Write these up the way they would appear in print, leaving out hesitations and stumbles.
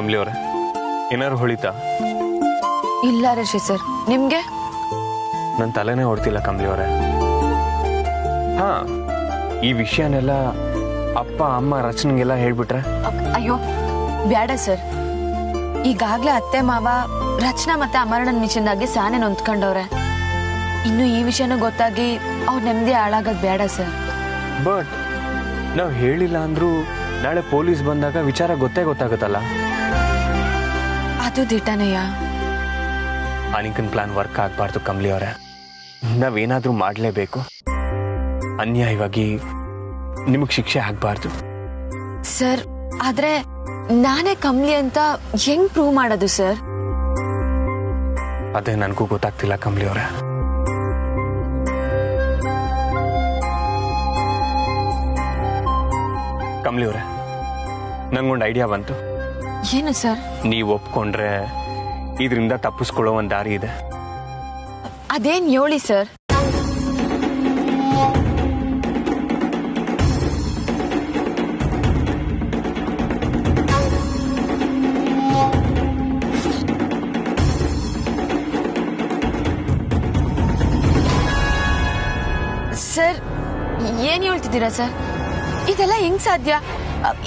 ಕಮಲಿ ಅವರೇ, ಏನಾದ್ರು ಹೊಳಿತಾ? ಇಲ್ಲ ರಿಷಿ ಸರ್, ನಿಮ್ಗೆ? ನನ್ನ ತಲೆನೇ ಹೊಡ್ತಿಲ್ಲ ಕಮಲಿ ಅವರೇ. ಹಾ, ಈ ವಿಷಯನೆಲ್ಲ ಅಪ್ಪ ಅಮ್ಮ ರಚನೆಗೆಲ್ಲ ಹೇಳ್ಬಿಟ್ರೆ? ಅಯ್ಯೋ ಬ್ಯಾಡ ಸರ್. ಈಗಾಗ್ಲೇ ಅತ್ತೆ ಮಾವ ರಚನಾ ಮತ್ತೆ ಅಮರಣ್ಣನ ವಿಷಯದಾಗಿ ಸಾನೆ ನೊಂದ್ಕೊಂಡವ್ರೆ. ಇನ್ನು ಈ ವಿಷಯನೂ ಗೊತ್ತಾಗಿ ಅವ್ರ ನೆಮ್ಮದಿ ಹಾಳಾಗೋದು ಬೇಡ ಸರ್. ಬಟ್ ನಾವು ಹೇಳಿಲ್ಲ ಅಂದ್ರೂ ನಾಳೆ ಪೊಲೀಸ್ ಬಂದಾಗ ವಿಚಾರ ಗೊತ್ತಾಗುತ್ತಲ್ಲ. ಅದು ದಿಟ್ಟನೆಯ. ಅನಿಕನ್ ಪ್ಲಾನ್ ವರ್ಕ್ ಆಗಬಾರ್ದು ಕಮಲಿ ಅವರೇ. ನಾವೇನಾದ್ರೂ ಮಾಡಲೇಬೇಕು. ಅನ್ಯಾಯವಾಗಿ ನಿಮಗೆ ಶಿಕ್ಷೆ ಆಗಬಾರ್ದು ಸರ್. ಆದ್ರೆ ನಾನೇ ಕಮಲಿ ಅಂತ ಹೆಂಗ್ ಪ್ರೂವ್ ಮಾಡೋದು ಸರ್? ಅದೇ ನನಗೂ ಗೊತ್ತಾಗ್ತಿಲ್ಲ ಕಮಲಿ ಅವರೇ. ಕಮಲಿ ಅವರೇ, ನಂಗೊಂದು ಐಡಿಯಾ ಬಂತು. ಏನು ಸರ್? ನೀವು ಒಪ್ಕೊಂಡ್ರೆ ಇದರಿಂದ ತಪ್ಪಿಸ್ಕೊಳ್ಳೋ ಒಂದು ದಾರಿ ಇದೆ. ಅದೇನ್ ಹೇಳಿ ಸರ್. ಸರ್ ಏನ್ ಹೇಳ್ತಿದ್ದೀರಾ ಸರ್? ಇದೆಲ್ಲ ಹೆಂಗ್ ಸಾಧ್ಯ?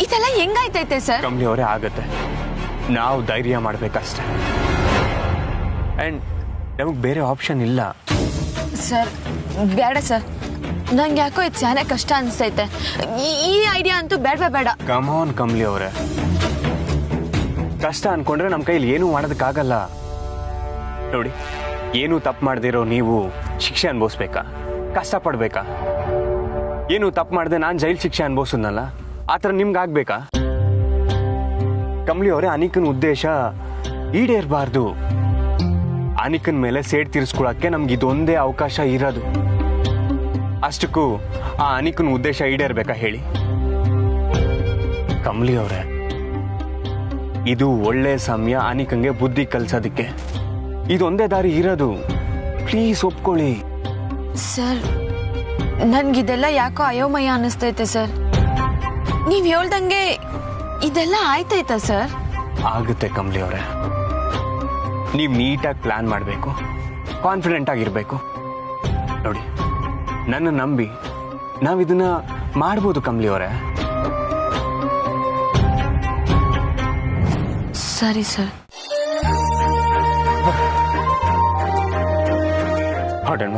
ಇದೆಲ್ಲ ಹೆಂಗಾಯ್ತೈತೆ ಸರ್? ಕಮಲಿ ಅವರೇ, ಆಗತ್ತೆ. ನಾವು ಧೈರ್ಯ ಮಾಡ್ಬೇಕಷ್ಟೆ. ಅಂಡ್ ನಮಗ್ ಬೇರೆ ಆಪ್ಷನ್ ಇಲ್ಲ. ಸರ್ ಬೇಡ ಸರ್, ನಂಗೆ ಯಾಕೋ ಇದು ಚೆನ್ನಾಗಿ ಕಷ್ಟ ಅನ್ಸ್ತೈತೆ. ಈ ಐಡಿಯಾ ಅಂತೂ ಬೇಡ. ಕಮಾನ್ ಕಮಲಿ ಅವರೇ, ಕಷ್ಟ ಅನ್ಕೊಂಡ್ರೆ ನಮ್ಮ ಕೈಲಿ ಏನೂ ಮಾಡೋದಕ್ಕಾಗಲ್ಲ. ನೋಡಿ, ಏನು ತಪ್ಪು ಮಾಡದಿರೋ ನೀವು ಶಿಕ್ಷೆ ಅನುಭವಿಸ್ಬೇಕಾ? ಕಷ್ಟಪಡ್ಬೇಕಾ? ಏನು ತಪ್ಪು ಮಾಡಿದೆ ನಾನು ಜೈಲ್ ಶಿಕ್ಷೆ ಅನುಭವಿಸಿದ್ನಲ್ಲ, ಆ ಥರ ನಿಮ್ಗೆ ಆಗ್ಬೇಕಾ? ಕಮಲಿ ಅವರೇ, ಅನಿಕನ್ ಉದ್ದೇಶ ಈಡೇರಬಾರ್ದು. ಅನಿಕನ್ ಮೇಲೆ ಸೇಡ್ ತೀರಿಸ್ಕೊಳಕ್ಕೆ ನಮ್ಗೆ ಇದೊಂದೇ ಅವಕಾಶ ಇರೋದು. ಅಷ್ಟಕ್ಕೂ ಆ ಅನಿಕನ್ ಉದ್ದೇಶ ಈಡೇರ್ಬೇಕಾ ಹೇಳಿ? ಕಮಲಿ ಅವರೇ, ಇದು ಒಳ್ಳೆ ಸಮಯ ಅನಿಕಂಗೆ ಬುದ್ಧಿ ಕಲ್ಸೋದಕ್ಕೆ. ಇದೊಂದೇ ದಾರಿ ಇರೋದು. ಪ್ಲೀಸ್ ಒಪ್ಕೊಳ್ಳಿ. ಸರ್ ನನ್ಗಿದೆಲ್ಲ ಯಾಕೋ ಅಯೋಮಯ ಅನ್ನಿಸ್ತೈತೆ ಸರ್. ನೀವ್ ಹೇಳ್ದಂಗೆ ಇದೆಲ್ಲ ಆಯ್ತೈತಾ ಸರ್? ಆಗುತ್ತೆ ಕಮಲಿ ಅವರೇ. ನೀವು ನೀಟಾಗಿ ಪ್ಲಾನ್ ಮಾಡಬೇಕು, ಕಾನ್ಫಿಡೆಂಟ್ ಆಗಿರ್ಬೇಕು. ನೋಡಿ, ನನ್ನ ನಂಬಿ ನಾವಿದನ್ನ ಮಾಡ್ಬೋದು ಕಮಲಿ ಅವರೇ. ಸರಿ ಸರ್. ಹೊರಡೋಣ.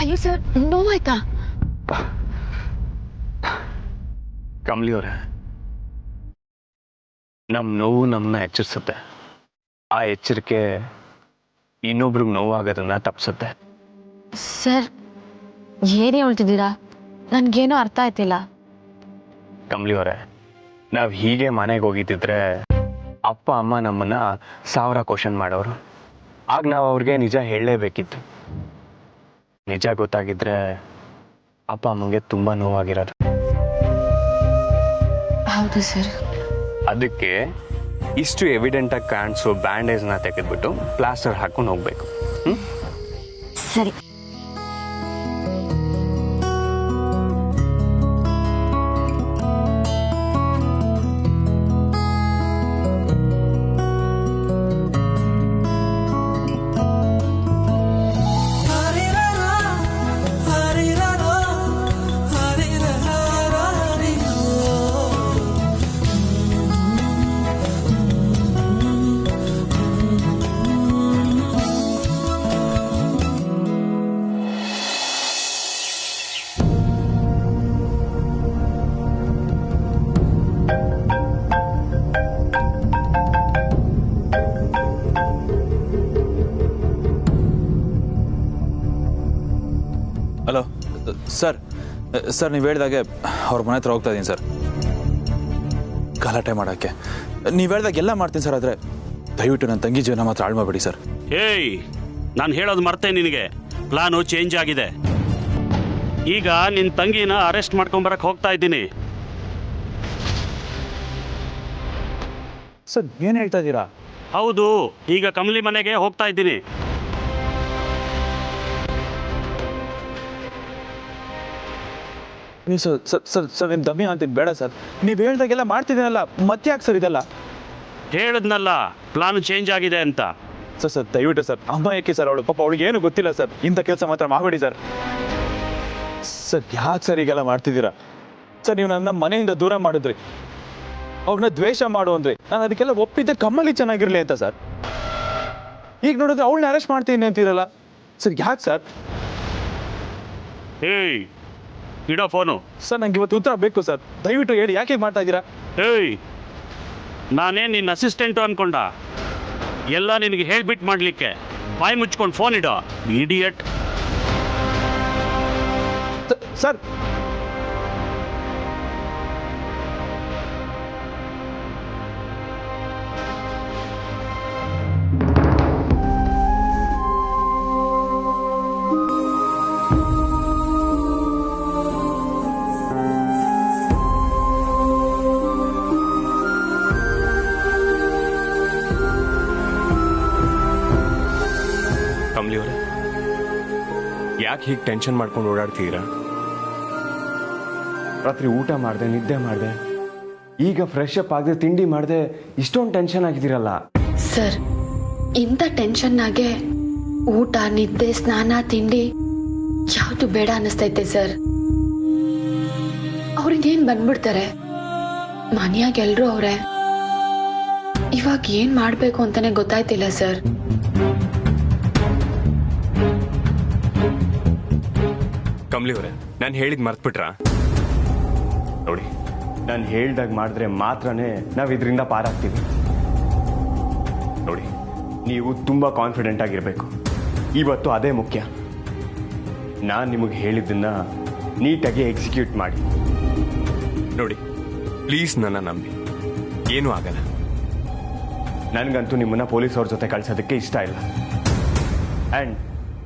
ಅಯ್ಯೋ ಸರ್, ನೋವಾಯ್ತಾ? ಕಮಲಿ ಅವರೇ, ನಮ್ಮ ನೋವು ನಮ್ಮನ್ನ ಎಚ್ಚರಿಸುತ್ತೆ. ಆ ಎಚ್ಚರಿಕೆ ಇನ್ನೊಬ್ರಿಗೆ ನೋವಾಗೋದನ್ನ ತಪ್ಪಿಸುತ್ತೆ. ಸರ್ ಏನೇ ಹೇಳ್ತಿದ್ದೀರಾ? ನನ್ಗೇನೋ ಅರ್ಥ ಆಯ್ತಿಲ್ಲ. ಕಮಲಿ ಅವರೇ, ನಾವು ಹೀಗೆ ಮನೆಗೆ ಹೋಗಿದ್ದಿದ್ರೆ ಅಪ್ಪ ಅಮ್ಮ ನಮ್ಮನ್ನ 1000 ಕ್ವಶನ್ ಮಾಡೋರು. ಆಗ ನಾವು ಅವ್ರಿಗೆ ನಿಜ ಹೇಳಲೇಬೇಕಿತ್ತು. ನಿಜ ಗೊತ್ತಾಗಿದ್ರೆ ಅಪ್ಪ ಅಮ್ಮಂಗೆ ತುಂಬ ನೋವಾಗಿರೋದು. ಹೌದು ಸರ್. ಅದಕ್ಕೆ ಇಷ್ಟು ಎವಿಡೆಂಟಾಗಿ ಕಾಣಿಸೋ ಬ್ಯಾಂಡೇಜ್ನ ತೆಗೆದ್ಬಿಟ್ಟು ಪ್ಲಾಸ್ಟರ್ ಹಾಕೊಂಡು ಹೋಗ್ಬೇಕು. ಸರಿ. Hello sir. ಸರ್ ನೀವು ಹೇಳಿದಾಗೆ ಅವ್ರ ಮನೆ ಹತ್ರ ಹೋಗ್ತಾ ಇದ್ದೀನಿ ಸರ್, ಗಲಾಟೆ ಮಾಡೋಕ್ಕೆ. ನೀವು ಹೇಳಿದಾಗ ಎಲ್ಲ ಮಾಡ್ತೀನಿ ಸರ್, ಆದರೆ ದಯವಿಟ್ಟು ನನ್ನ ತಂಗಿ ಜೀವನ ಮಾತ್ರ ಹಾಳು ಮಾಡಬೇಡಿ ಸರ್. ಏಯ್, ನಾನು ಹೇಳೋದು ಮರ್ತೆ ನಿನಗೆ. ಪ್ಲಾನು ಚೇಂಜ್ ಆಗಿದೆ. ಈಗ ನಿನ್ನ ತಂಗಿನ ಅರೆಸ್ಟ್ ಮಾಡ್ಕೊಂಬರಕ್ಕೆ ಹೋಗ್ತಾ ಇದ್ದೀನಿ. ಸರ್ ಏನು ಹೇಳ್ತಾ ಇದ್ದೀರಾ? ಹೌದು, ಈಗ ಕಮಲಿ ಮನೆಗೆ ಹೋಗ್ತಾ ಇದ್ದೀನಿ. ಸರ್ ಸರ್ ಸರ್ ಸರ್ ನಿಮ್ಮ ದಮ್ಮಿ ಅಂತೀನಿ ಬೇಡ ಸರ್. ನೀವು ಹೇಳ್ದಾಗೆಲ್ಲ ಮಾಡ್ತಿದ್ದೀನಲ್ಲ, ಮತ್ತೆ ಯಾಕೆ ಸರ್ ಇದೆಲ್ಲ? ಹೇಳಿದ್ನಲ್ಲ ಪ್ಲಾನ್ ಚೇಂಜ್ ಆಗಿದೆ ಅಂತ. ಸರ್ ಸರ್ ದಯವಿಟ್ಟು ಸರ್, ಅಮ್ಮ ಯಾಕೆ ಸರ್, ಅವಳು ಪಾಪ ಅವಳಿಗೆ ಏನು ಗೊತ್ತಿಲ್ಲ ಸರ್. ಇಂಥ ಕೆಲಸ ಮಾತ್ರ ಮಾಡಬೇಡಿ ಸರ್. ಸರ್ ಯಾಕೆ ಸರ್ ಈಗೆಲ್ಲ ಮಾಡ್ತಿದ್ದೀರಾ ಸರ್? ನೀವು ನನ್ನ ಮನೆಯಿಂದ ದೂರ ಮಾಡಿದ್ರಿ, ಅವ್ರನ್ನ ದ್ವೇಷ ಮಾಡು ಅಂದ್ರಿ. ನಾನು ಅದಕ್ಕೆಲ್ಲ ಒಪ್ಪಿದ್ದೆ ಕಮ್ಮಲಿ ಚೆನ್ನಾಗಿರಲಿ ಅಂತ ಸರ್. ಈಗ ನೋಡಿದ್ರೆ ಅವಳನ್ನ ಅರೆಸ್ಟ್ ಮಾಡ್ತೀನಿ ಅಂತೀರಲ್ಲ ಸರ್, ಯಾಕೆ ಸರ್? ಏಯ್ ಇಡೋ ಫೋನು. ಸರ್ ನಂಗೆ ಇವತ್ತು ಉತ್ತರ ಬೇಕು ಸರ್, ದಯವಿಟ್ಟು ಹೇಳಿ ಯಾಕೆ ಮಾಡ್ತಾ ಇದ್ದೀರಾ? ಏಯ್ ನಾನೇನು ನಿನ್ನ ಅಸಿಸ್ಟೆಂಟು ಅನ್ಕೊಂಡ? ಎಲ್ಲ ನಿನಗೆ ಹೇಳ್ಬಿಟ್ಟು ಮಾಡಲಿಕ್ಕೆ. ಬಾಯಿ ಮುಚ್ಕೊಂಡು ಫೋನ್ ಇಡೋ ಇಡಿಯಟ್. ಸರ್ ಕಮಲಿ ಅವರೇ, ಯಾಕೆ ಹೀಗೆ ಟೆನ್ಷನ್ ಮಾಡ್ಕೊಂಡು ಓಡಾಡ್ತೀರಾ? ರಾತ್ರಿ ಊಟ ಮಾಡಿದೆ, ನಿದ್ದೆ ಮಾಡಿದೆ, ಈಗ ಫ್ರೆಶ್ ಅಪ್ ಆಗದೆ, ತಿಂಡಿ ಮಾಡಿದೆ, ಇಷ್ಟೊಂದು ಟೆನ್ಷನ್ ಆಗಿದ್ದೀರಲ್ಲ. ಸರ್, ಇಂಥ ಟೆನ್ಷನ್ನಾಗೆ ಊಟ, ನಿದ್ದೆ, ಸ್ನಾನ, ತಿಂಡಿ ಯಾವುದು ಬೇಡ ಅನ್ನಿಸ್ತೈತೆ ಸರ್. ಅವ್ರಿಗೇನ್ ಬಂದ್ಬಿಡ್ತಾರೆ, ಮನೆಯಾಗ ಎಲ್ರೂ ಅವ್ರೆ. ಇವಾಗ ಏನ್ ಮಾಡ್ಬೇಕು ಅಂತಾನೆ ಗೊತ್ತಾಯ್ತಿಲ್ಲ ಸರ್. ಕಮಲಿ ಅವರೇ, ನಾನು ಹೇಳಿದ್ ಮರ್ತ್ಬಿಟ್ರಾ? ನೋಡಿ, ನಾನು ಹೇಳ್ದಾಗ ಮಾಡಿದ್ರೆ ಮಾತ್ರನೇ ನಾವು ಇದರಿಂದ ಪಾರಾಗ್ತೀವಿ. ನೋಡಿ, ನೀವು ತುಂಬ ಕಾನ್ಫಿಡೆಂಟ್ ಆಗಿರಬೇಕು. ಇವತ್ತು ಅದೇ ಮುಖ್ಯ. ನಾನು ನಿಮಗೆ ಹೇಳಿದ್ದನ್ನ ನೀಟಾಗಿ ಎಕ್ಸಿಕ್ಯೂಟ್ ಮಾಡಿ. ನೋಡಿ ಪ್ಲೀಸ್, ನನ್ನ ನಂಬಿ, ಏನೂ ಆಗಲ್ಲ. ನನಗಂತೂ ನಿಮ್ಮನ್ನ ಪೊಲೀಸವ್ರ ಜೊತೆ ಕಳ್ಸೋದಕ್ಕೆ ಇಷ್ಟ ಇಲ್ಲ. ಆ್ಯಂಡ್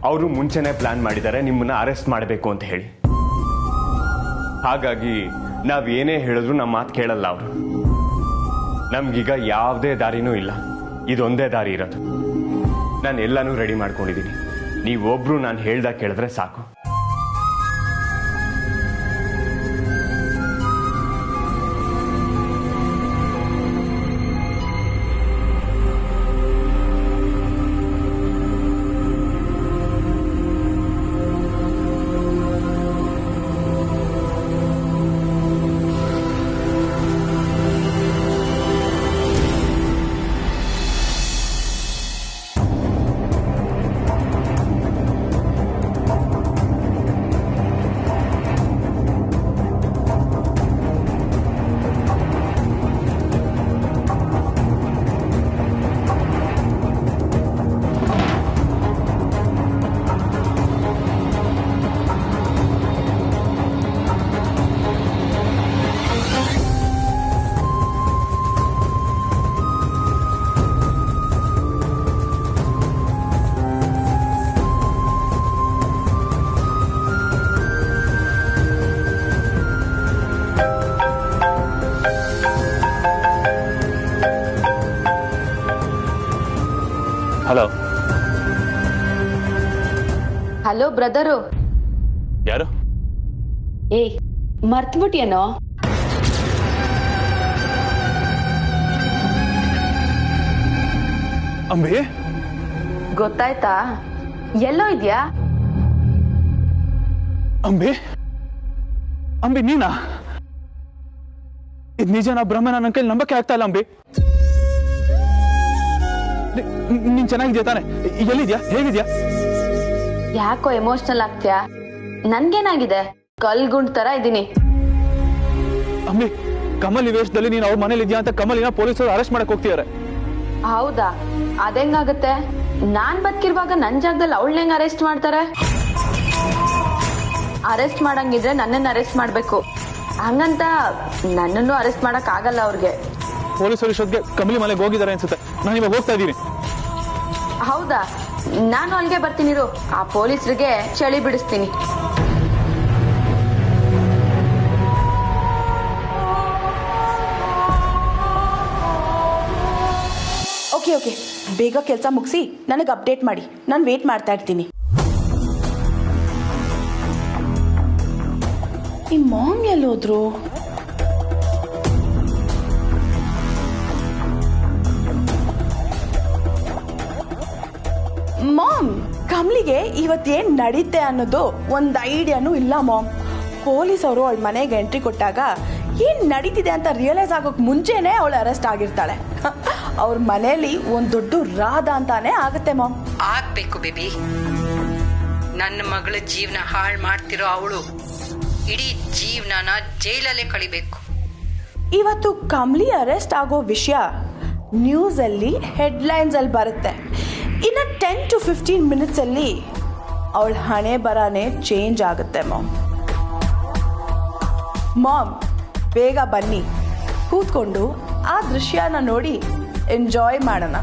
ಅವರು ಮುಂಚೆನೇ ಪ್ಲಾನ್ ಮಾಡಿದ್ದಾರೆ ನಿಮ್ಮನ್ನ ಅರೆಸ್ಟ್ ಮಾಡಬೇಕು ಅಂತ ಹೇಳಿ. ಹಾಗಾಗಿ ನಾವೇನೇ ಹೇಳಿದ್ರು ನಮ್ಮ ಮಾತು ಕೇಳಲ್ಲ ಅವರು. ನಮ್ಗೀಗ ಯಾವುದೇ ದಾರಿನೂ ಇಲ್ಲ, ಇದೊಂದೇ ದಾರಿ ಇರೋದು. ನಾನು ಎಲ್ಲನೂ ರೆಡಿ ಮಾಡ್ಕೊಂಡಿದ್ದೀನಿ. ನೀವೊಬ್ರು ನಾನು ಹೇಳ್ದಾಗ ಕೇಳಿದ್ರೆ ಸಾಕು. ಹಲೋ. Hello brother. ಯಾರು? ಏಯ್, ಮರ್ತ್ಬಿಟ್ಯೇನೋ? ಅಂಬಿ, ಗೊತ್ತಾಯ್ತಾ? ಎಲ್ಲೋ ಇದ್ಯಾ? ಅಂಬಿ, ಅಂಬಿ ನೀನಾ? ಇದು ನಿಜನಾ ಭ್ರಮನ? ನನ್ನ ಕೈಲಿ ನಂಬಕ್ಕೆ ಆಗ್ತಾ ಇಲ್ಲ ಅಂಬಿ. ನೀನ್ ಚೆನ್ನಾಗಿದ್ಯಾ ತಾನೆ? ಎಲ್ಲಿದ್ಯಾ? ಹೇಗಿದ್ಯಾ? ಯಾಕೋ ಎಮೋಷನಲ್ ಆಗ್ತೀಯಾ? ನನ್ಗೇನಾಗಿದೆ? ಕಲ್ಗುಂಡ್ ತರ ಇದೀನಿ. ಅಂಬಿ, ಕಮಲಿ ವೇಷದಲ್ಲಿ ನೀನು ಅವ್ರ ಮನೇಲಿ ಇದೆಯಾ ಅಂತ ಕಮಲಿನ ಪೊಲೀಸರು ಅರೆಸ್ಟ್ ಮಾಡಕ್ ಹೋಗ್ತಿದ್ದಾರೆ. ಹೌದಾ? ಅದೆಂಗಾಗತ್ತೆ? ನಾನ್ ಬದುಕಿರುವಾಗ ನನ್ ಜಾಗದಲ್ಲಿ ಅವಳನ್ನ ಹೆಂಗ್ ಅರೆಸ್ಟ್ ಮಾಡ್ತಾರೆ? ಅರೆಸ್ಟ್ ಮಾಡಂಗಿದ್ರೆ ನನ್ನನ್ನು ಅರೆಸ್ಟ್ ಮಾಡ್ಬೇಕು. ಹಂಗಂತ ನನ್ನನ್ನು ಅರೆಸ್ಟ್ ಮಾಡಕ್ ಆಗಲ್ಲ ಅವ್ರಿಗೆ. ಪೊಲೀಸರು ಇಷ್ಟೊತ್ತಿಗೆ ಕಮಲಿ ಮನೆಗೆ ಹೋಗಿದ್ದಾರೆ ಅನ್ಸುತ್ತೆ. ನಾನು ಇವಾಗ ಹೋಗ್ತಾ ಇದ್ದೀನಿ. ಹೌದಾ? ನಾನು ಅಲ್ಲಿಗೆ ಬರ್ತೀನಿರು. ಆ ಪೊಲೀಸರಿಗೆ ಚಳಿ ಬಿಡಿಸ್ತೀನಿ. ಓಕೆ ಓಕೆ, ಬೇಗ ಕೆಲಸ ಮುಗಿಸಿ ನನಗೆ ಅಪ್ಡೇಟ್ ಮಾಡಿ. ನಾನು ವೇಟ್ ಮಾಡ್ತಾ ಇರ್ತೀನಿ. ಈ ಮಾಮ್ ಎಲ್ಲೋದ್ರು? ಮಾಮ್, ಕಮ್ಲಿಗೆ ಇವತ್ತೇನ್ ನಡೀತೆ ಅನ್ನೋದು ಒಂದು ಐಡಿಯಾನು ಇಲ್ಲ ಮಾಮ್. ಪೊಲೀಸ್ ಅವರು ಅವಳ ಮನೆಗೆ ಎಂಟ್ರಿ ಕೊಟ್ಟಾಗ ಏನ್ ನಡೀತಿದೆ ಅಂತ ರಿಯಲೈಸ್ ಆಗೋಕ್ ಮುಂಚೆನೆ ಅವಳು ಅರೆಸ್ಟ್ ಆಗಿರ್ತಾಳೆ. ಅವ್ರ ಮನೆಯಲ್ಲಿ ಒಂದ್ ದೊಡ್ಡ ರಾಧ ಅಂತಾನೆ ಆಗುತ್ತೆ ಮಾಮ್. ಆಗ್ಬೇಕು ಬೇಬಿ. ನನ್ನ ಮಗಳ ಜೀವನ ಹಾಳು ಮಾಡ್ತಿರೋ ಅವಳು ಇಡೀ ಜೀವನನ ಜೈಲಲ್ಲೇ ಕಳಿಬೇಕು. ಇವತ್ತು ಕಮ್ಲಿ ಅರೆಸ್ಟ್ ಆಗೋ ವಿಷಯ ನ್ಯೂಸ್ ಅಲ್ಲಿ ಹೆಡ್ಲೈನ್ಸ್ ಅಲ್ಲಿ ಬರುತ್ತೆ. ಇನ್ನ 10 to 15 ಮಿನಿಟ್ಸ್ ಅಲ್ಲಿ ಅವಳ ಹಣೆ ಬರಾನೇ ಚೇಂಜ್ ಆಗುತ್ತೆ ಮಾಮ್. ಮಾಮ್, ಬೇಗ ಬನ್ನಿ, ಕೂತ್ಕೊಂಡು ಆ ದೃಶ್ಯನ ನೋಡಿ ಎಂಜಾಯ್ ಮಾಡೋಣ.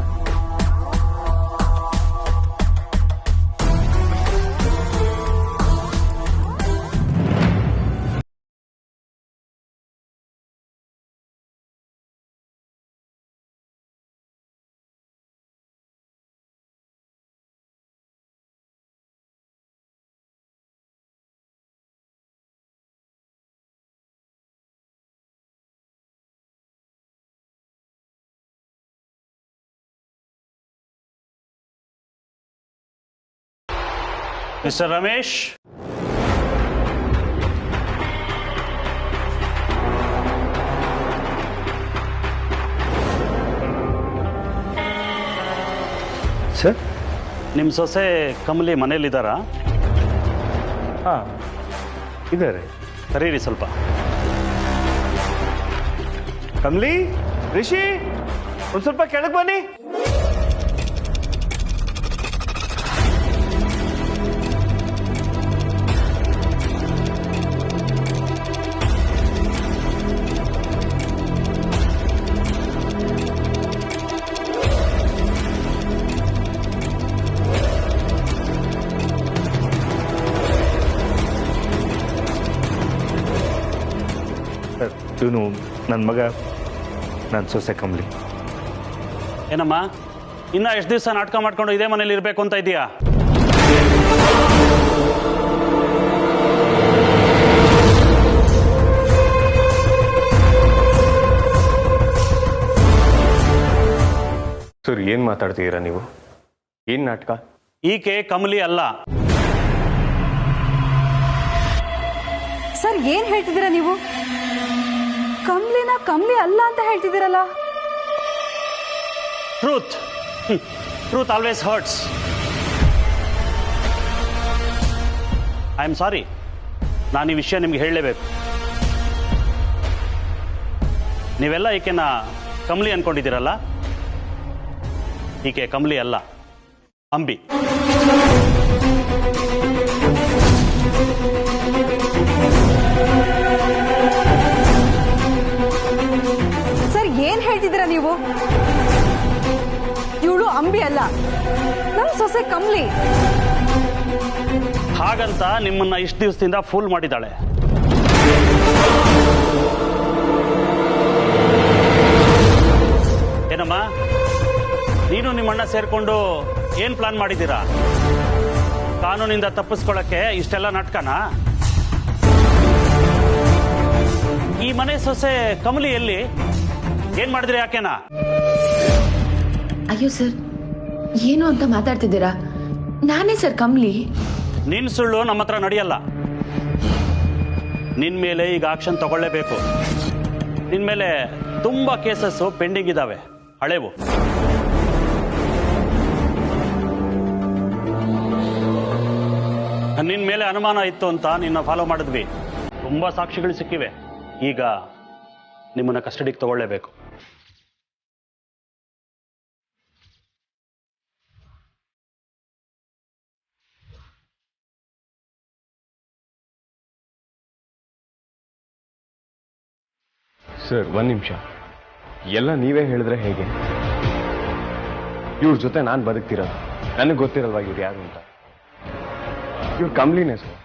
Mister Ramesh, sir? ನಿಮ್ಮ ಸೊಸೆ ಕಮಲಿ ಮನೇಲಿದ್ದಾರಾ? ಹಾಂ, ಇದ್ದಾರೆ. ಕರೀರಿ ಸ್ವಲ್ಪ. ಕಮ್ಲಿ, ರಿಷಿ, ಒಂದು ಸ್ವಲ್ಪ ಕೆಳಗೆ ಬನ್ನಿ. ಇವನು ನನ್ನ ಮಗ, ನನ್ನ ಸೊಸೆ ಕಮ್ಲಿ. ಏನಮ್ಮ, ಇನ್ನ ಎಷ್ಟು ದಿವಸ ನಾಟಕ ಮಾಡ್ಕೊಂಡು ಇದೇ ಮನೇಲಿ ಇರಬೇಕು ಅಂತ ಇದೆಯಾ? ಸರ್, ಏನು ಮಾತಾಡ್ತಿದ್ದೀರಾ ನೀವು? ಏನು ನಾಟಕ? ಈಕೆ ಕಮಲಿ ಅಲ್ಲ. ಸರ್, ಏನ್ ಹೇಳ್ತಿದ್ದೀರಾ ನೀವು? ಕಮ್ಲಿ ಅಲ್ಲ ಅಂತ ಹೇಳ್ತಿದ್ದೀರಲ್ಲ? Truth always hurts. I am sorry, ನಾನು ಈ ವಿಷಯ ನಿಮ್ಗೆ ಹೇಳಲೇಬೇಕು. ನೀವೆಲ್ಲ ಈಕೆನ ಕಮಲಿ ಅನ್ಕೊಂಡಿದ್ದೀರಲ್ಲ, ಈಕೆ ಕಮಲಿ ಅಲ್ಲ, ಅಂಬಿ. ಸರ್, ಏನ್ ಹೇಳ್ತಿದ್ದೀರಾ ನೀವು? ಇವಳು ಅಂಬಿ ಅಲ್ಲ, ನಮ್ ಸೊಸೆ ಕಮ್ಲಿ. ಹಾಗಂತ ನಿಮ್ಮನ್ನ ಇಷ್ಟು ದಿವಸದಿಂದ ಫೂಲ್ ಮಾಡಿದ್ದಾಳೆ. ಏನಮ್ಮ, ನೀನು ನಿಮ್ಮಣ್ಣ ಸೇರ್ಕೊಂಡು ಏನ್ ಪ್ಲಾನ್ ಮಾಡಿದ್ದೀರಾ? ಕಾನೂನಿಂದ ತಪ್ಪಿಸ್ಕೊಳ್ಳಕ್ಕೆ ಇಷ್ಟೆಲ್ಲ ನಾಟಕನಾ? ಈ ಮನೆ ಸೊಸೆ ಕಮಲಿ ಎಲ್ಲಿ? ಏನ್ ಮಾಡಿದ್ರಿ ಯಾಕೆನಾ? ಅಯ್ಯೋ ಸರ್, ಏನು ಅಂತ ಮಾತಾಡ್ತಿದ್ದೀರಾ? ನಾನೇ ಸರ್ ಕಮ್ಲಿ. ನಿನ್ ಸುಳ್ಳು ನಮ್ಮ ಹತ್ರ ನಡೆಯಲ್ಲ. ನಿನ್ ಮೇಲೆ ಈಗ ಆಕ್ಷನ್ ತಗೊಳ್ಳೇಬೇಕು. ನಿನ್ ಮೇಲೆ ತುಂಬಾ ಕೇಸಸ್ ಪೆಂಡಿಂಗ್ ಇದಾವೆ, ಹಳೆವು. ನಿನ್ ಮೇಲೆ ಅನುಮಾನ ಇತ್ತು ಅಂತ ನಿನ್ನ ಫಾಲೋ ಮಾಡಿದ್ವಿ. ತುಂಬಾ ಸಾಕ್ಷಿಗಳು ಸಿಕ್ಕಿವೆ. ಈಗ ನಿಮ್ಮನ್ನ ಕಸ್ಟಡಿಗೆ ತಗೊಳ್ಳೇಬೇಕು. ಸರ್, ಒಂದು ನಿಮಿಷ. ಎಲ್ಲ ನೀವೇ ಹೇಳಿದ್ರೆ ಹೇಗೆ? ಇವ್ರ ಜೊತೆ ನಾನು ಬದುಕ್ತಿರೋದು. ನನಗೆ ಗೊತ್ತಿರಲ್ವಾ ಇವ್ರು ಯಾರು ಅಂತ? ಇವ್ರು ಕಮ್ಲಿನೇ ಸರ್.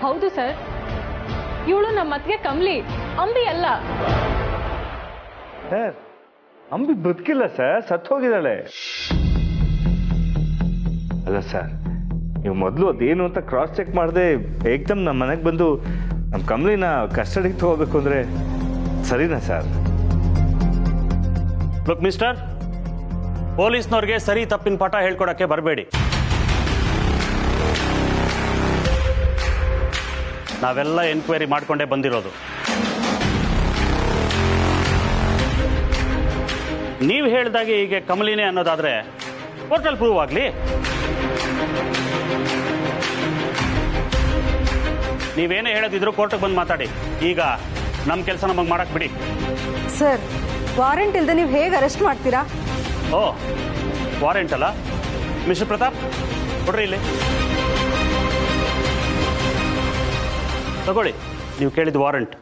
ಹೌದು ಸರ್, ಇವಳು ನಮ್ಮ ಅತ್ತಿಗೆ ಕಮ್ಲಿ, ಅಂಬಿ ಅಲ್ಲ. ಸರ್, ಅಂಬಿ ಬದುಕಿಲ್ಲ ಸರ್, ಸತ್ತು ಹೋಗಿದ್ದಾಳೆ. ಅಲ್ಲ ಸರ್, ನೀವು ಮೊದಲು ಅದೇನು ಅಂತ ಕ್ರಾಸ್ ಚೆಕ್ ಮಾಡದೆ ಏಕ್ದಮ್ ನಮ್ಮ ಮನೆಗೆ ಬಂದು ನಮ್ಮ ಕಮಲಿನ ಕಸ್ಟಡಿಗೆ ತಗೋಬೇಕು ಅಂದರೆ ಸರಿನಾ ಸರ್? ಲುಕ್ ಮಿಸ್ಟರ್, ಪೊಲೀಸ್ನವ್ರಿಗೆ ಸರಿ ತಪ್ಪಿನ ಪಾಠ ಹೇಳ್ಕೊಡಕ್ಕೆ ಬರಬೇಡಿ. ನಾವೆಲ್ಲ ಎನ್ಕ್ವೈರಿ ಮಾಡ್ಕೊಂಡೇ ಬಂದಿರೋದು. ನೀವು ಹೇಳ್ದಾಗೆ ಹೀಗೆ ಕಮಲಿನೇ ಅನ್ನೋದಾದ್ರೆ ಕೋರ್ಟಲ್ಲಿ ಪ್ರೂವ್ ಆಗಲಿ. ನೀವೇನೇ ಹೇಳೋದಿದ್ರು ಕೋರ್ಟಿಗೆ ಬಂದು ಮಾತಾಡಿ. ಈಗ ನಮ್ಮ ಕೆಲಸ ನಮಗೆ ಮಾಡಕ್ ಬಿಡಿ. ಸರ್, ವಾರೆಂಟ್ ಇಲ್ಲದೆ ನೀವು ಹೇಗೆ ಅರೆಸ್ಟ್ ಮಾಡ್ತೀರಾ? ಓ, ವಾರೆಂಟ್ ಅಲ್ಲ? ಮಿಸ್ಟರ್ ಪ್ರತಾಪ್, ಕೊಡ್ರಿ ಇಲ್ಲಿ. ತಗೊಳ್ಳಿ, ನೀವು ಕೇಳಿದ ವಾರೆಂಟ್.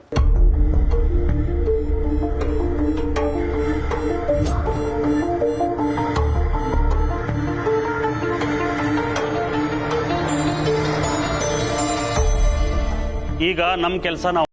ಈಗ ನಮ್ಮ ಕೆಲಸ ನಾವು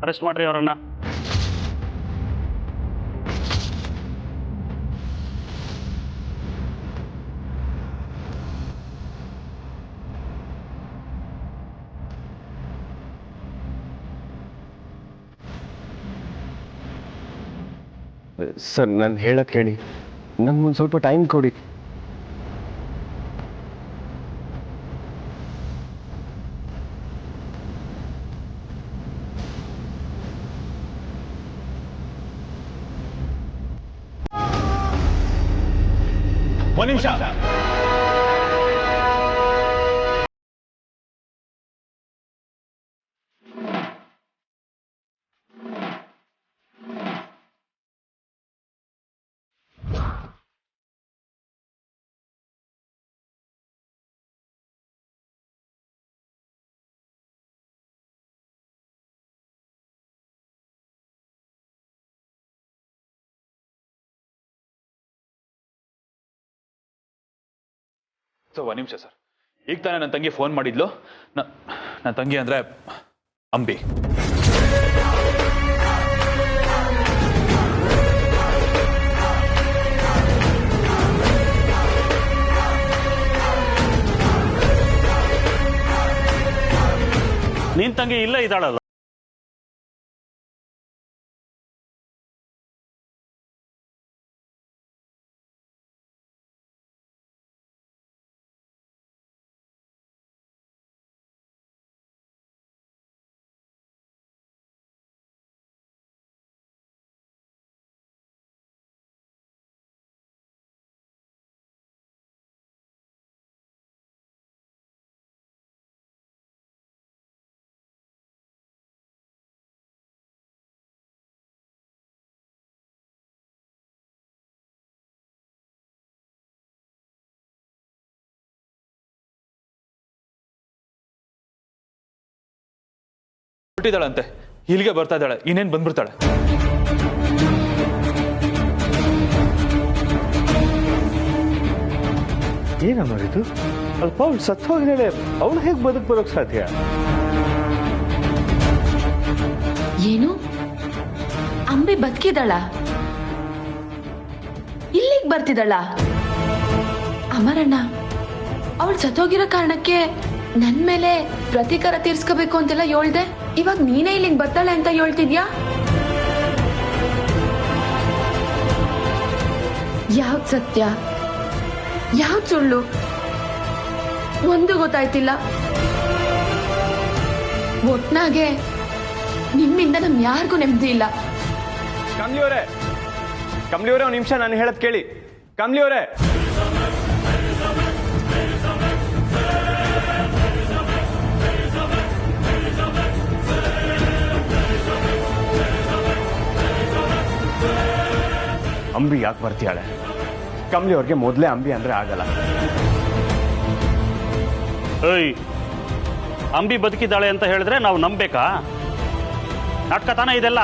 ಅರೆಸ್ಟ್ ಮಾಡ್ರಿ ಅವರನ್ನ. ಸರ್, ನಾನು ಹೇಳಕ್ಕೆ ಹೇಳಿ, ನನ್ಗೊಂದು ಸ್ವಲ್ಪ ಟೈಮ್ ಕೊಡಿ. ಒಂದು ನಿಮಿಷ. ಒಂದು ನಿಮಿಷ ಸರ್. ಈಗ ತಾನೇ ನನ್ನ ತಂಗಿ ಫೋನ್ ಮಾಡಿದ್ಲು. ನನ್ನ ತಂಗಿ ಅಂದ್ರೆ ಅಂಬಿ. ನಿನ್ ತಂಗಿ ಇಲ್ಲ ಇದ್ದಾಳಲ್ಲ? ಹುಟ್ಟಿದಾಳಂತೆ, ಇಲ್ಲಿಗೆ ಬರ್ತಾ ಇದ್ದಾಳೆ. ಇನ್ನೇನು ಬಂದ್ಬಿಡ್ತಾಳೆ. ಏನಮ್ಮ ಇದು? ಅಲ್ಪ ಅವಳು ಸತ್ತು ಹೋಗಿದ್ದಾಳೆ, ಅವಳು ಹೇಗೆ ಬದುಕು ಬರೋಕ್ ಸಾಧ್ಯ? ಏನು, ಅಂಬಿ ಬದುಕಿದಳ? ಇಲ್ಲಿಗೆ ಬರ್ತಿದಳ? ಅಮರಣ್ಣ, ಅವಳು ಸತ್ತೋಗಿರೋ ಕಾರಣಕ್ಕೆ ನನ್ ಮೇಲೆ ಪ್ರತೀಕಾರ ತೀರ್ಸ್ಕೋಬೇಕು ಅಂತೆಲ್ಲ ಹೇಳ್ದೆ. ಇವಾಗ ನೀನೇ ಇಲ್ಲಿಗೆ ಬರ್ತಾಳೆ ಅಂತ ಹೇಳ್ತಿದ್ಯಾ? ಯಾವ್ದ್ ಸತ್ಯ ಯಾವ್ದ್ ಸುಳ್ಳು ಒಂದು ಗೊತ್ತಾಯ್ತಿಲ್ಲ. ಒಟ್ನಾಗೆ ನಿಮ್ಮಿಂದ ನಮ್ ಯಾರಿಗೂ ನೆಮ್ಮದಿ ಇಲ್ಲ. ಕಮ್ಲಿ ಅವರೇ ಒಂದು ನಿಮಿಷ ನಾನು ಹೇಳದ್ ಕೇಳಿ. ಕಮ್ಲಿ ಅವರೇ, ಅಂಬಿ ಯಾಕೆ ಬರ್ತೀಯಾಳೆ? ಕಮ್ಲಿ ಅವ್ರಿಗೆ ಮೊದಲೇ ಅಂಬಿ ಅಂದ್ರೆ ಆಗಲ್ಲ. ಏಯ್, ಅಂಬಿ ಬದುಕಿದ್ದಾಳೆ ಅಂತ ಹೇಳಿದ್ರೆ ನಾವು ನಂಬೇಕಾ? ನಾಟಕ ತಾನೇ ಇದೆಲ್ಲ.